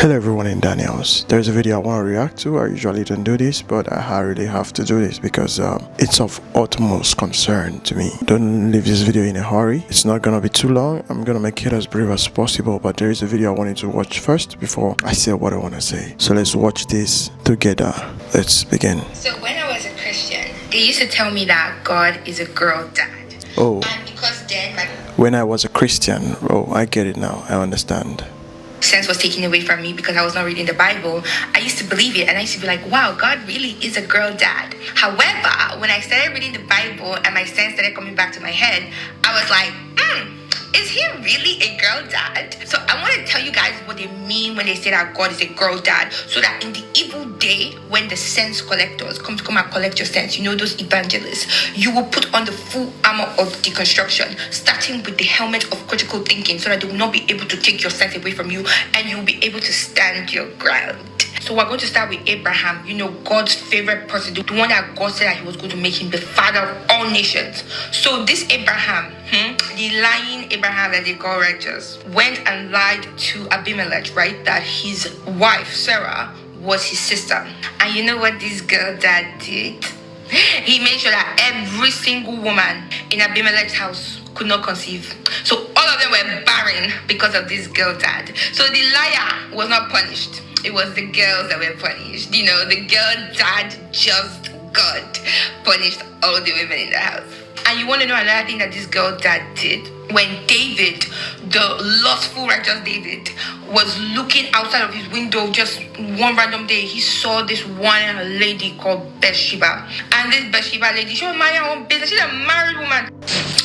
Hello everyone in Daniels. There's a video I want to react to. I usually don't do this, but I really have to do this because it's of utmost concern to me. Don't leave this video in a hurry. It's not gonna be too long. I'm gonna make it as brief as possible, but there is a video I wanted to watch first before I say what I want to say. So let's watch this together. Let's begin. So when I was a Christian, they used to tell me that God is a girl dad. Oh. And because then when I was a Christian, I get it now. I understand. Sense was taken away from me because I was not reading the Bible. I used to believe it and I used to be like, wow, God really is a girl dad. However, when I started reading the Bible and my sense started coming back to my head, I was like, is he really a girl dad? So I want to tell you guys what they mean when they say that God is a girl dad, so that in the evil day when the sense collectors come and collect your sense, you know, those evangelists, you will put on the full armor of deconstruction, starting with the helmet of critical thinking, so that they will not be able to take your sense away from you and you will be able to stand your ground. So we're going to start with Abraham, you know, God's favorite person, the one that God said that he was going to make him the father of all nations. So this Abraham, the lying Abraham that they call righteous, went and lied to Abimelech, right? That his wife, Sarah, was his sister. And you know what this girl dad did? He made sure that every single woman in Abimelech's house could not conceive. So all of them were barren because of this girl dad. So the liar was not punished. It was the girls that were punished. You know, the girl dad just God punished all the women in the house. And you want to know another thing that this girl dad did? When David, the lustful righteous David, was looking outside of his window just one random day, he saw this one lady called Bathsheba. And this Bathsheba lady, she was minding her own business. She's a married woman.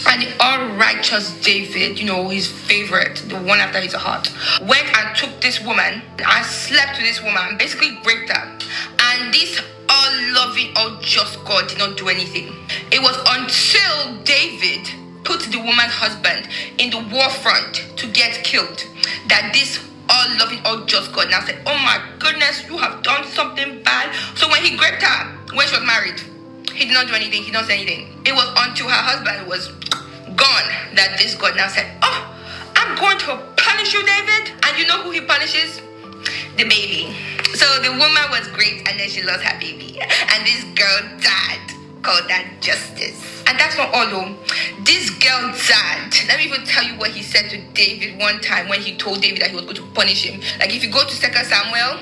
And the all-righteous David, you know, his favorite, the one after his heart, went and took this woman and slept with this woman, basically raped her. And this all-loving, all-just God did not do anything. It was until David put the woman's husband in the war front to get killed that this all-loving, all-just God now said, oh my goodness, you have done something bad. So when he raped her, when she was married, he did not do anything. He did not say anything. It was until her husband was gone that this God now said, oh, I'm going to punish you, David. And you know who he punishes? The baby. So the woman was great and then she lost her baby. And this girl dad called that justice. And that's not all though. This girl dad, let me even tell you what he said to David one time when he told David that he was going to punish him. Like if you go to 2 Samuel,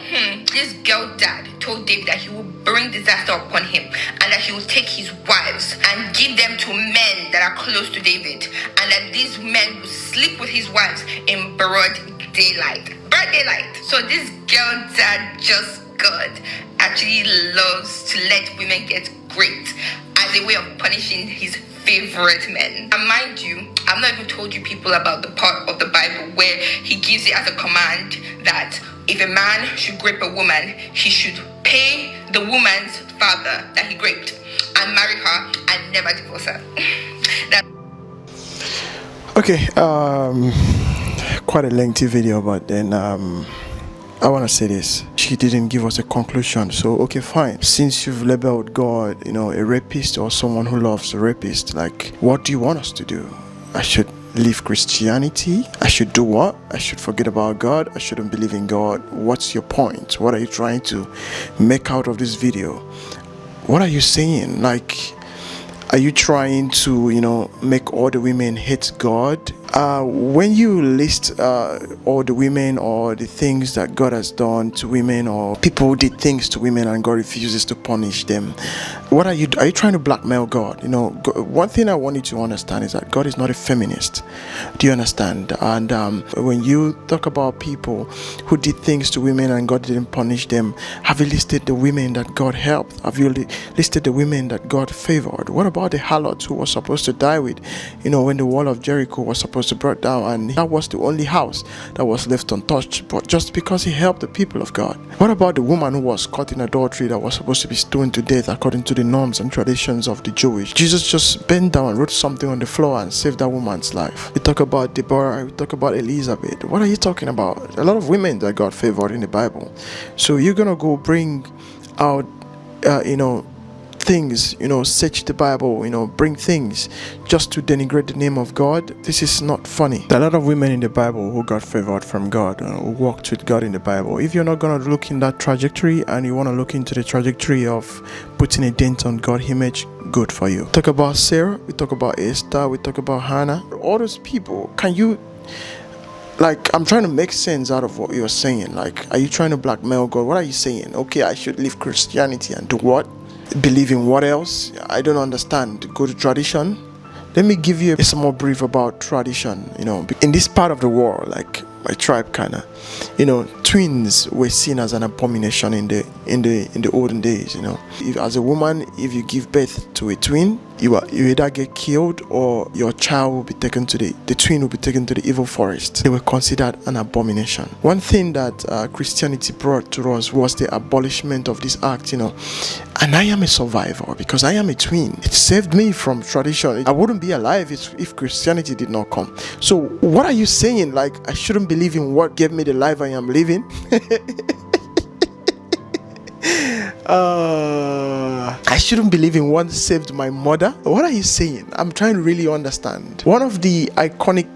this girl dad told David that he will bring disaster upon him and that he will take his wives and give them to men that are close to David, and that these men will sleep with his wives in broad daylight. Broad daylight. So this girl dad, just God, actually loves to let women get great as a way of punishing his favorite men. And mind you, I've not even told you people about the part of the Bible where he gives it as a command that if a man should rape a woman, he should pay the woman's father that he raped and marry her and never divorce her. Okay, quite a lengthy video, but then I want to say this. She didn't give us a conclusion. So, okay, fine. Since you've labeled God, you know, a rapist or someone who loves a rapist, like, what do you want us to do? I should leave Christianity? I should do what? I should forget about God? I shouldn't believe in God? What's your point? What are you trying to make out of this video? What are you saying? Like, are you trying to, you know, make all the women hate God? When you list all the women or the things that God has done to women, or people who did things to women and God refuses to punish them, what are you trying to blackmail God? You know, one thing I want you to understand is that God is not a feminist. Do you understand? And when you talk about people who did things to women and God didn't punish them, have you listed the women that God helped? Have you listed the women that God favored? What about the harlots who was supposed to die with, you know, when the wall of Jericho was supposed to burn down, and that was the only house that was left untouched, but just because he helped the people of God? What about the woman who was caught in adultery that was supposed to be stoned to death according to the norms and traditions of the Jewish? Jesus just bent down and wrote something on the floor and saved that woman's life. We talk about Deborah, we talk about Elizabeth. What are you talking about? A lot of women that God favored in the Bible. So you're gonna go bring out you know, things, search the Bible, bring things just to denigrate the name of God. This is not funny. There are a lot of women in the Bible who got favored from God, who walked with God in the Bible. If you're not going to look in that trajectory and you want to look into the trajectory of putting a dent on God's image, good for you. Talk about Sarah, we talk about Esther, we talk about Hannah. All those people, can you, I'm trying to make sense out of what you're saying. Are you trying to blackmail God? What are you saying? Okay, I should leave Christianity and do what? Believe in what else? I don't understand. Go to tradition. Let me give you a small brief about tradition. In this part of the world, like my tribe kinda, twins were seen as an abomination in the olden days. If, as a woman, if you give birth to a twin, you either get killed or your child will be taken to the twin will be taken to the evil forest. They were considered an abomination. One thing that Christianity brought to us was the abolishment of this act, and I am a survivor because I am a twin. It saved me from tradition. I wouldn't be alive if Christianity did not come. So what are you saying? I shouldn't believe in what gave me the life I am living? I shouldn't believe in what saved my mother. What are you saying? I'm trying to really understand. One of the iconic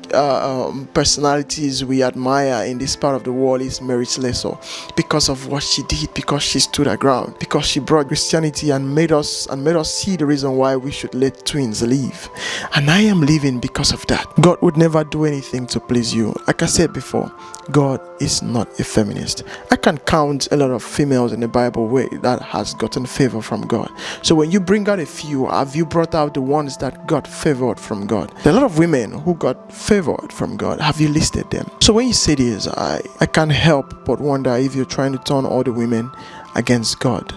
personalities we admire in this part of the world is Mary Slessor, because of what she did, because she stood her ground, because she brought Christianity and made us see the reason why we should let twins live. And I am living because of that. God would never do anything to please you. Like I said before, God is not a feminist. I can count a lot of females in the Bible where that has gotten favor from God. So when you bring out a few, have you brought out the ones that got favored from God? There are a lot of women who got favored from God. Have you listed them? So when you say this, I can't help but wonder if you're trying to turn all the women against God.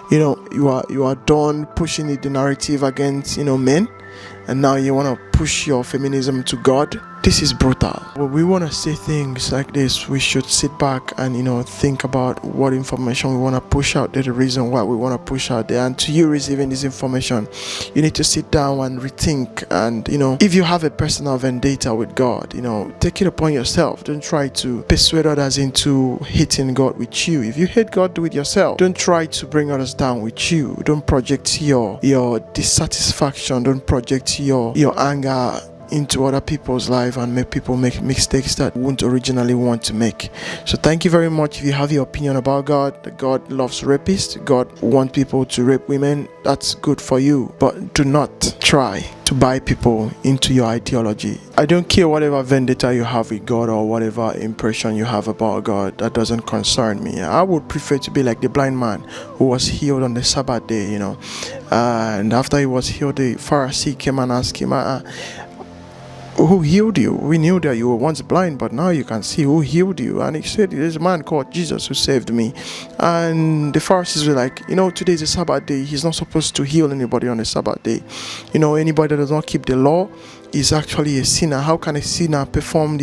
You are done pushing the narrative against men, and now you want to push your feminism to God. This is brutal. When we want to say things like this, we should sit back and think about what information we want to push out there, the reason why we want to push out there. And to you receiving this information, you need to sit down and rethink. And if you have a personal vendetta with God, take it upon yourself. Don't try to persuade others into hating God with you. If you hate God, do it yourself. Don't try to bring others down with you. Don't project your dissatisfaction. Don't project your anger into other people's life and make people make mistakes that wouldn't originally want to make. So thank you very much. If you have your opinion about God, that God loves rapists, God wants people to rape women, that's good for you. But do not try to buy people into your ideology. I don't care whatever vendetta you have with God or whatever impression you have about God. That doesn't concern me. I would prefer to be like the blind man who was healed on the Sabbath day, and after he was healed, the Pharisee came and asked him, who healed you? We knew that you were once blind, but now you can see. Who healed you? And he said, there's a man called Jesus who saved me. And the Pharisees were like, today is a Sabbath day. He's not supposed to heal anybody on a Sabbath day. Anybody that does not keep the law is actually a sinner. How can a sinner perform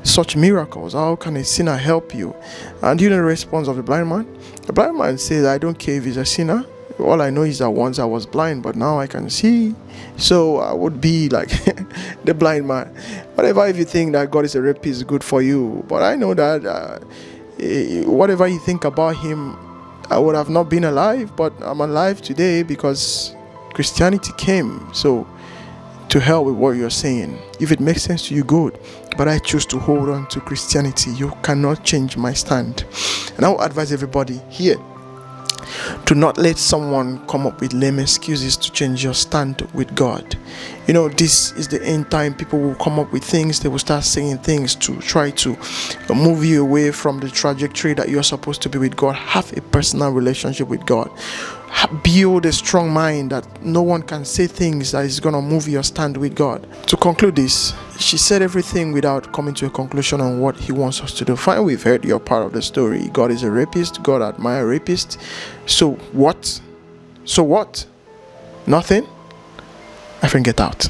such miracles? How can a sinner help you? And do you know the response of the blind man? The blind man says, I don't care if he's a sinner. All I know is that once I was blind, but now I can see. So I would be like the blind man. Whatever, if you think that God is a rapist, good for you. But I know that whatever you think about him, I would have not been alive, but I'm alive today because Christianity came. So to hell with what you're saying. If it makes sense to you, good. But I choose to hold on to Christianity. You cannot change my stand. And I will advise everybody here, do not let someone come up with lame excuses to change your stand with God. This is the end time. People will come up with things. They will start saying things to try to move you away from the trajectory that you're supposed to be with God. Have a personal relationship with God. Build a strong mind that no one can say things that is going to move your stand with God. To conclude this, she said everything without coming to a conclusion on what he wants us to do. Fine, we've heard your part of the story. God is a rapist. God admires rapists. So what? Nothing? I think get out.